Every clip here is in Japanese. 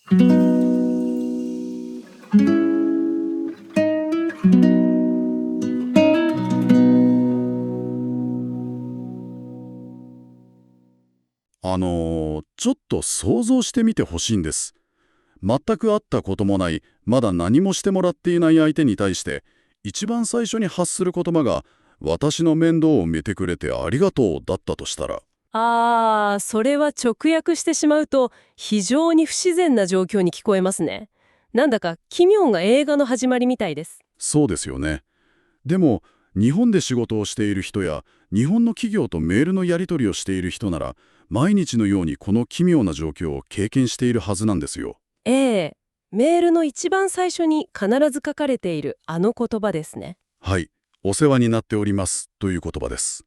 ちょっと想像してみてほしいんです。全く会ったこともない、まだ何もしてもらっていない相手に対して、一番最初に発する言葉が、私の面倒を見てくれてありがとうだったとしたら。それは直訳してしまうと非常に不自然な状況に聞こえますね。なんだか奇妙な映画の始まりみたいです。そうですよね。でも、日本で仕事をしている人や、日本の企業とメールのやり取りをしている人なら、毎日のようにこの奇妙な状況を経験しているはずなんですよ。ええ、メールの一番最初に必ず書かれているあの言葉ですね。はい、お世話になっておりますという言葉です。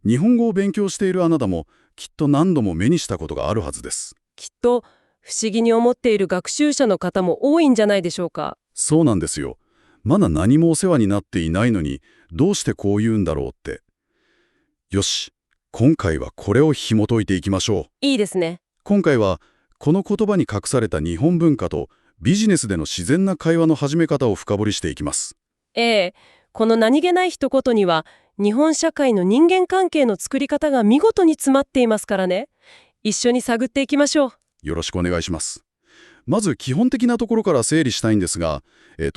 日本語を勉強しているあなたも、きっと何度も目にしたことがあるはずです。きっと不思議に思っている学習者の方も多いんじゃないでしょうか。そうなんですよ。まだ何もお世話になっていないのに、どうしてこう言うんだろうって。よし、今回はこれを紐解いていきましょう。いいですね。今回は、この言葉に隠された日本文化とビジネスでの自然な会話の始め方を深掘りしていきます。ええ、この何気ない一言には日本社会の人間関係の作り方が見事に詰まっていますからね。一緒に探っていきましょう。よろしくお願いします。まず基本的なところから整理したいんですが、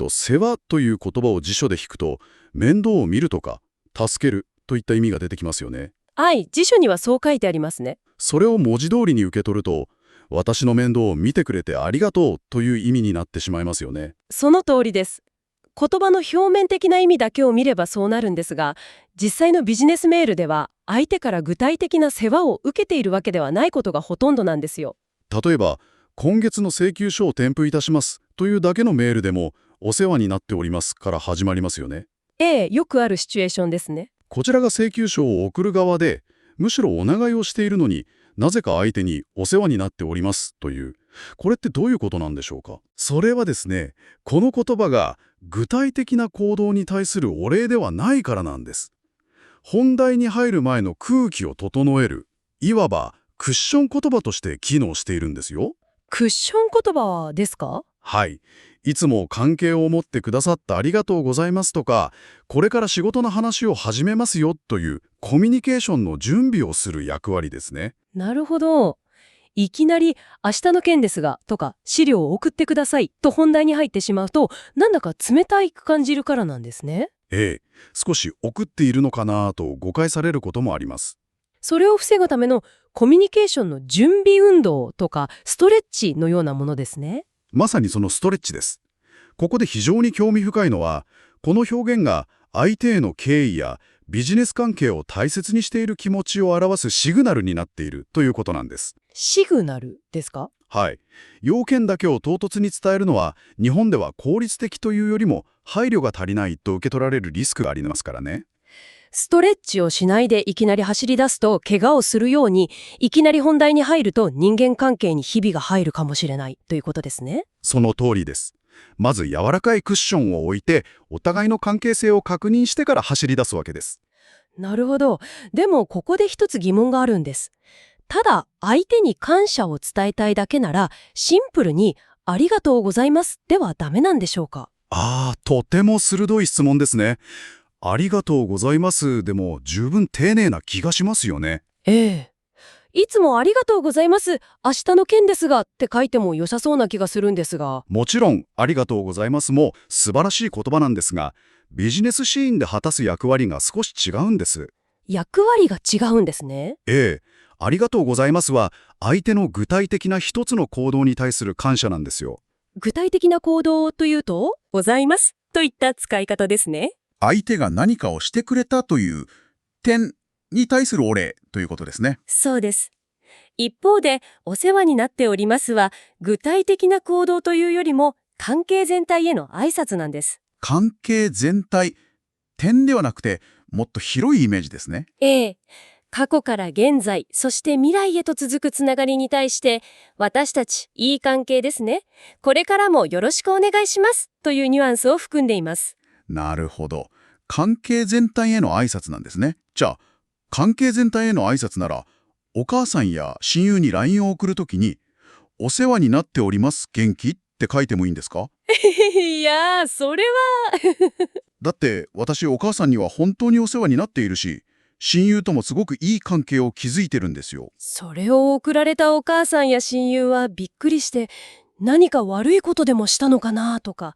世話という言葉を辞書で引くと、面倒を見るとか、助けるといった意味が出てきますよね。はい、辞書にはそう書いてありますね。それを文字通りに受け取ると、私の面倒を見てくれてありがとうという意味になってしまいますよね。その通りです。言葉の表面的な意味だけを見ればそうなるんですが、実際のビジネスメールでは相手から具体的な世話を受けているわけではないことがほとんどなんですよ。例えば、今月の請求書を添付いたしますというだけのメールでも、お世話になっておりますから始まりますよね。ええ、よくあるシチュエーションですね。こちらが請求書を送る側で、むしろお願いをしているのになぜか相手にお世話になっておりますという、これってどういうことなんでしょうか。それはですね、この言葉が具体的な行動に対するお礼ではないからなんです。本題に入る前の空気を整える、いわばクッション言葉として機能しているんですよ。クッション言葉ですか？はい。いつも関係を持ってくださってありがとうございますとか、これから仕事の話を始めますよというコミュニケーションの準備をする役割ですね。なるほど。いきなり明日の件ですがとか資料を送ってくださいと本題に入ってしまうと、なんだか冷たいく感じるからなんですね。ええ、少し送っているのかなと誤解されることもあります。それを防ぐためのコミュニケーションの準備運動とかストレッチのようなものですね。まさにそのストレッチです。ここで非常に興味深いのは、この表現が相手への敬意やビジネス関係を大切にしている気持ちを表すシグナルになっているということなんです。シグナルですか？はい。要件だけを唐突に伝えるのは、日本では効率的というよりも配慮が足りないと受け取られるリスクがありますからね。ストレッチをしないでいきなり走り出すと怪我をするように、いきなり本題に入ると人間関係にひびが入るかもしれないということですね。その通りです。まず柔らかいクッションを置いて、お互いの関係性を確認してから走り出すわけです。なるほど。でもここで一つ疑問があるんです。ただ相手に感謝を伝えたいだけなら、シンプルにありがとうございますではダメなんでしょうか？とても鋭い質問ですね。ありがとうございますでも十分丁寧な気がしますよね。ええ。いつもありがとうございます。明日の件ですがって書いても良さそうな気がするんですが。もちろん、ありがとうございますも素晴らしい言葉なんですが、ビジネスシーンで果たす役割が少し違うんです。役割が違うんですね。ええ、ありがとうございますは、相手の具体的な一つの行動に対する感謝なんですよ。具体的な行動というと、ございますといった使い方ですね。相手が何かをしてくれたという点に対するお礼ということですね。そうです。一方で、お世話になっておりますは、具体的な行動というよりも、関係全体への挨拶なんです。関係全体、点ではなくて、もっと広いイメージですね。ええ。過去から現在、そして未来へと続くつながりに対して、私たち、いい関係ですね。これからもよろしくお願いします。というニュアンスを含んでいます。なるほど。関係全体への挨拶なんですね。じゃあ、関係全体への挨拶なら、お母さんや親友に LINE を送るときに、お世話になっております、元気って書いてもいいんですか？いやー、それはだって私お母さんには本当にお世話になっているし、親友ともすごくいい関係を築いてるんですよ。それを送られたお母さんや親友はびっくりして、何か悪いことでもしたのかなとか、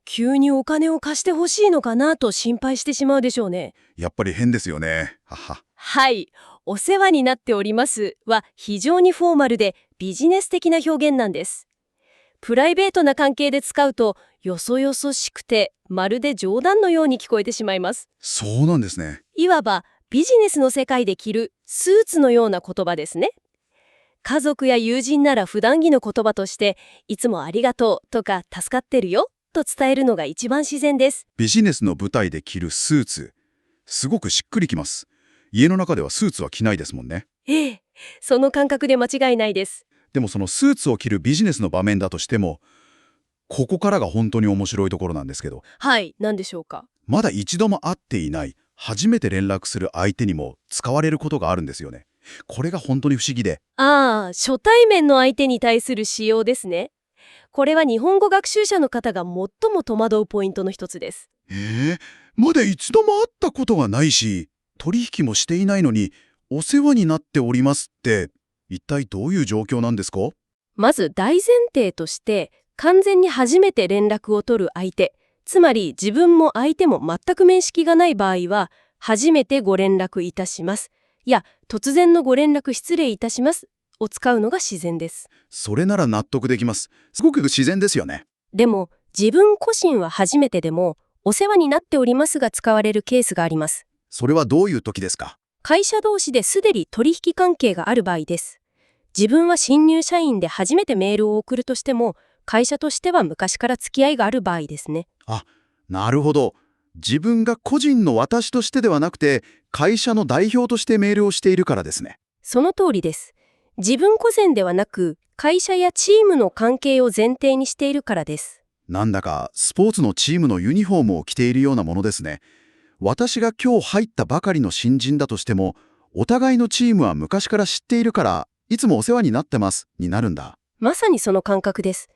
急にお金を貸してほしいのかなと心配してしまうでしょうね。やっぱり変ですよね。はは。はい。お世話になっておりますは非常にフォーマルでビジネス的な表現なんです。プライベートな関係で使うとよそよそしくてまるで冗談のように聞こえてしまいます。そうなんですね。いわばビジネスの世界で着るスーツのような言葉ですね。家族や友人なら普段着の言葉としていつもありがとうとか助かってるよと伝えるのが一番自然です。ビジネスの舞台で着るスーツ。すごくしっくりきます。家の中ではスーツは着ないですもんね。ええ、その感覚で間違いないです。でもそのスーツを着るビジネスの場面だとしても、ここからが本当に面白いところなんですけど、はい、何でしょうか。まだ一度も会っていない、初めて連絡する相手にも使われることがあるんですよね。これが本当に不思議で。ああ、初対面の相手に対する使用ですね。これは日本語学習者の方が最も戸惑うポイントの一つです。まだ一度も会ったことがないし、取引もしていないのに、お世話になっておりますって、一体どういう状況なんですか？まず大前提として、完全に初めて連絡を取る相手、つまり自分も相手も全く面識がない場合は、初めてご連絡いたします。いや、突然のご連絡失礼いたしますを使うのが自然です。それなら納得できます。すごく自然ですよね。でも、自分個人は初めてでも、お世話になっておりますが使われるケースがあります。それはどういう時ですか？会社同士ですでに取引関係がある場合です。自分は新入社員で初めてメールを送るとしても、会社としては昔から付き合いがある場合ですね。あ、なるほど。自分が個人の私としてではなくて、会社の代表としてメールをしているからですね。その通りです。自分個人ではなく、会社やチームの関係を前提にしているからです。なんだかスポーツのチームのユニフォームを着ているようなものですね。私が今日入ったばかりの新人だとしても、お互いのチームは昔から知っているから、いつもお世話になってますになるんだ。まさにその感覚です。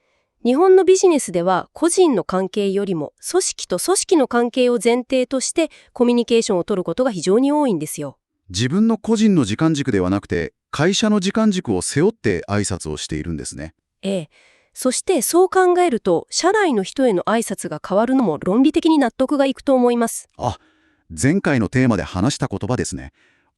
日本のビジネスでは個人の関係よりも組織と組織の関係を前提としてコミュニケーションを取ることが非常に多いんですよ。自分の個人の時間軸ではなくて、会社の時間軸を背負って挨拶をしているんですね。ええ。そしてそう考えると、社内の人への挨拶が変わるのも論理的に納得がいくと思います。あ、前回のテーマで話した言葉ですね。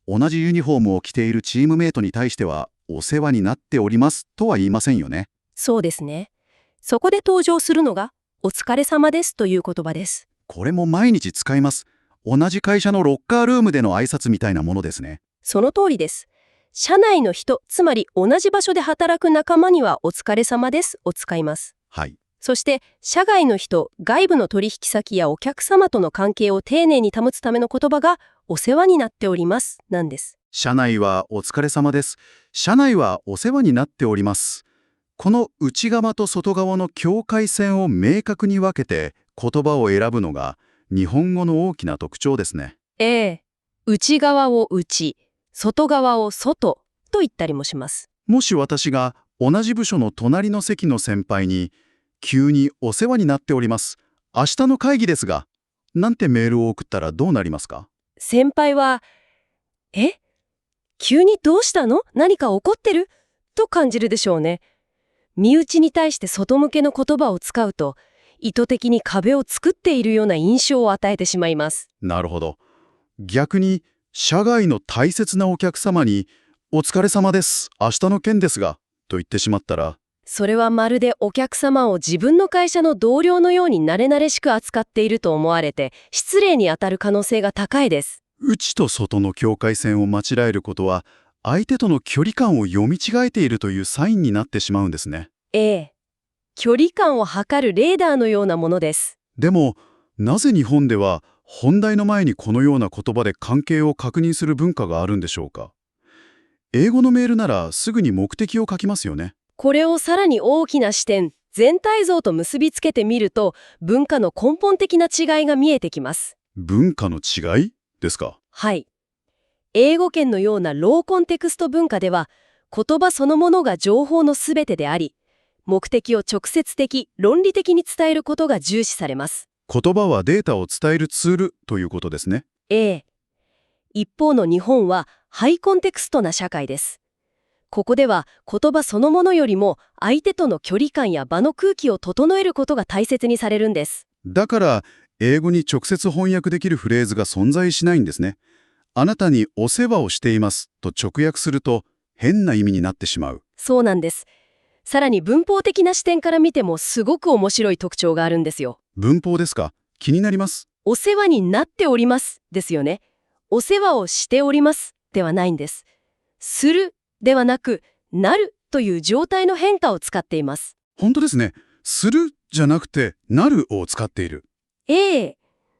同じユニフォームを着ているチームメイトに対しては、お世話になっておりますとは言いませんよね。そうですね。そこで登場するのが、お疲れ様ですという言葉です。これも毎日使います。同じ会社のロッカールームでの挨拶みたいなものですね。その通りです。社内の人、つまり同じ場所で働く仲間にはお疲れ様ですを使います。はい。そして、社外の人、外部の取引先やお客様との関係を丁寧に保つための言葉が、お世話になっております、なんです。社内はお疲れ様です。社内はお世話になっております。この内側と外側の境界線を明確に分けて言葉を選ぶのが日本語の大きな特徴ですね。ええ。内側を内、外側を外と言ったりもします。もし私が同じ部署の隣の席の先輩に急にお世話になっております。明日の会議ですが、なんてメールを送ったらどうなりますか？先輩は、急にどうしたの？何か怒ってる？と感じるでしょうね。身内に対して外向けの言葉を使うと、意図的に壁を作っているような印象を与えてしまいます。なるほど。逆に社外の大切なお客様にお疲れ様です。明日の件ですが、と言ってしまったら、それはまるでお客様を自分の会社の同僚のように慣れ慣れしく扱っていると思われて、失礼に当たる可能性が高いです。内と外の境界線を間違えることは、相手との距離感を読み違えているというサインになってしまうんですね。ええ。距離感を測るレーダーのようなものです。でも、なぜ日本では本題の前にこのような言葉で関係を確認する文化があるんでしょうか？英語のメールならすぐに目的を書きますよね。これをさらに大きな視点、全体像と結びつけてみると、文化の根本的な違いが見えてきます。文化の違いですか？はい。英語圏のようなローコンテクスト文化では、言葉そのものが情報のすべてであり、目的を直接的、論理的に伝えることが重視されます。言葉はデータを伝えるツールということですね。一方の日本はハイコンテクストな社会です。ここでは言葉そのものよりも相手との距離感や場の空気を整えることが大切にされるんです。だから英語に直接翻訳できるフレーズが存在しないんですね。あなたにお世話をしていますと直訳すると変な意味になってしまう。そうなんです。さらに文法的な視点から見てもすごく面白い特徴があるんですよ。文法ですか？気になります。お世話になっておりますですよね。お世話をしておりますではないんです。するではなく、なるという状態の変化を使っています。本当ですね。するじゃなくてなるを使っている。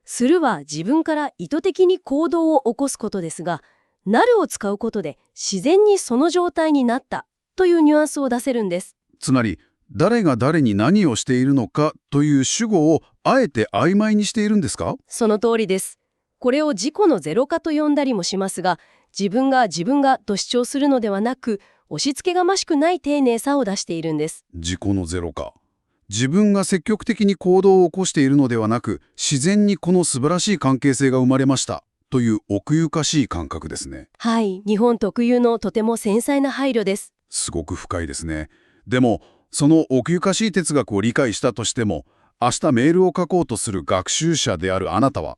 するは自分から意図的に行動を起こすことですが、なるを使うことで自然にその状態になったというニュアンスを出せるんです。つまり誰が誰に何をしているのかという主語をあえて曖昧にしているんですか？その通りです。これを自己のゼロ化と呼んだりもしますが、自分がと主張するのではなく、押し付けがましくない丁寧さを出しているんです。自己のゼロ化。自分が積極的に行動を起こしているのではなく、自然にこの素晴らしい関係性が生まれましたという奥ゆかしい感覚ですね。はい、日本特有のとても繊細な配慮です。すごく深いですね。でも、その奥ゆかしい哲学を理解したとしても、明日メールを書こうとする学習者であるあなたは、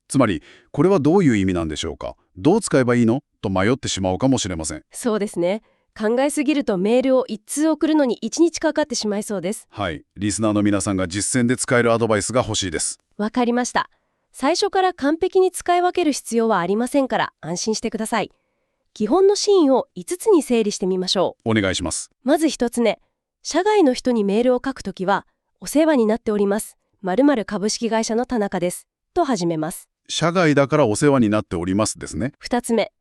つまり、これはどういう意味なんでしょうか？どう使えばいいの？と迷ってしまうかもしれません。そうですね。考えすぎるとメールを1通送るのに1日かかってしまいそうです。はい。リスナーの皆さんが実践で使えるアドバイスが欲しいです。わかりました。最初から完璧に使い分ける必要はありませんから安心してください。基本のシーンを5つに整理してみましょお願いします。う。まず1つ目。社外の人にメールを書くときは、お世話になっております。〇〇株式会社の田中です。と始めます。社外だからお世話になっておりますですね。2つ目。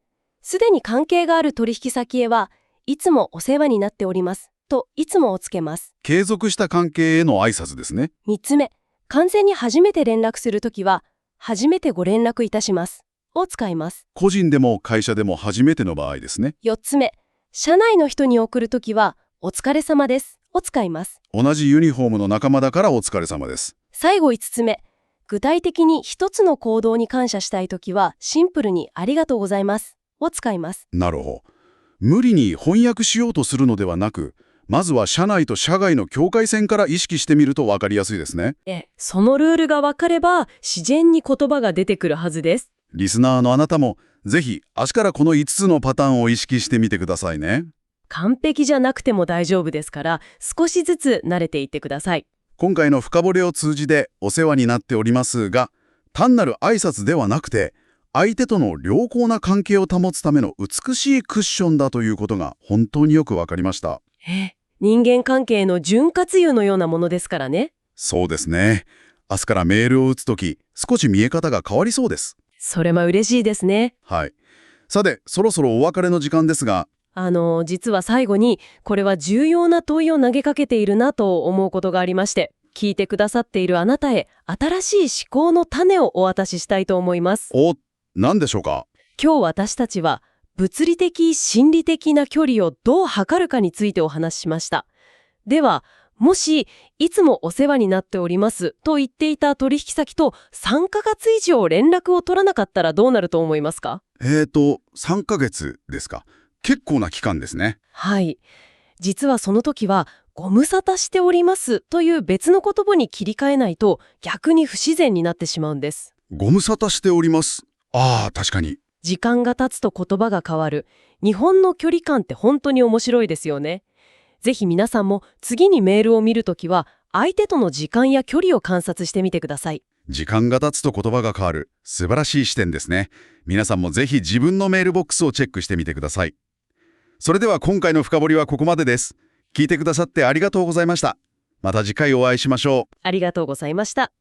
すでに関係がある取引先へは、いつもお世話になっております。といつもをつけます。継続した関係への挨拶ですね。3つ目。完全に初めて連絡するときは、初めてご連絡いたします。を使います。個人でも会社でも初めての場合ですね。4つ目。社内の人に送るときは、お疲れ様です。を使います。同じユニフォームの仲間だからお疲れ様です。最後5つ目。具体的に一つの行動に感謝したいときは、シンプルにありがとうございます。を使います。なるほど。無理に翻訳しようとするのではなく、まずは社内と社外の境界線から意識してみると分かりやすいですね。そのルールが分かれば、自然に言葉が出てくるはずです。リスナーのあなたも、ぜひ明日からこの5つのパターンを意識してみてくださいね。完璧じゃなくても大丈夫ですから、少しずつ慣れていってください。今回の深掘りを通じてお世話になっておりますが、単なる挨拶ではなくて、相手との良好な関係を保つための美しいクッションだということが本当によくわかりました。人間関係の潤滑油のようなものですからね。そうですね。明日からメールを打つとき、少し見え方が変わりそうです。それも嬉しいですね。はい。さて、そろそろお別れの時間ですが、実は最後に、これは重要な問いを投げかけているなと思うことがありまして、聞いてくださっているあなたへ、新しい思考の種をお渡ししたいと思います。何でしょうか？今日私たちは、物理的・心理的な距離をどう測るかについてお話ししました。では、もし、いつもお世話になっておりますと言っていた取引先と3ヶ月以上連絡を取らなかったらどうなると思いますか？3ヶ月ですか。結構な期間ですね。はい。実はその時は、ご無沙汰しておりますという別の言葉に切り替えないと逆に不自然になってしまうんです。ご無沙汰しております。確かに。時間が経つと言葉が変わる。日本の距離感って本当に面白いですよね。ぜひ皆さんも次にメールを見るときは相手との時間や距離を観察してみてください。時間が経つと言葉が変わる。素晴らしい視点ですね。皆さんもぜひ自分のメールボックスをチェックしてみてください。それでは今回の深掘りはここまでです。聞いてくださってありがとうございました。また次回お会いしましょう。ありがとうございました。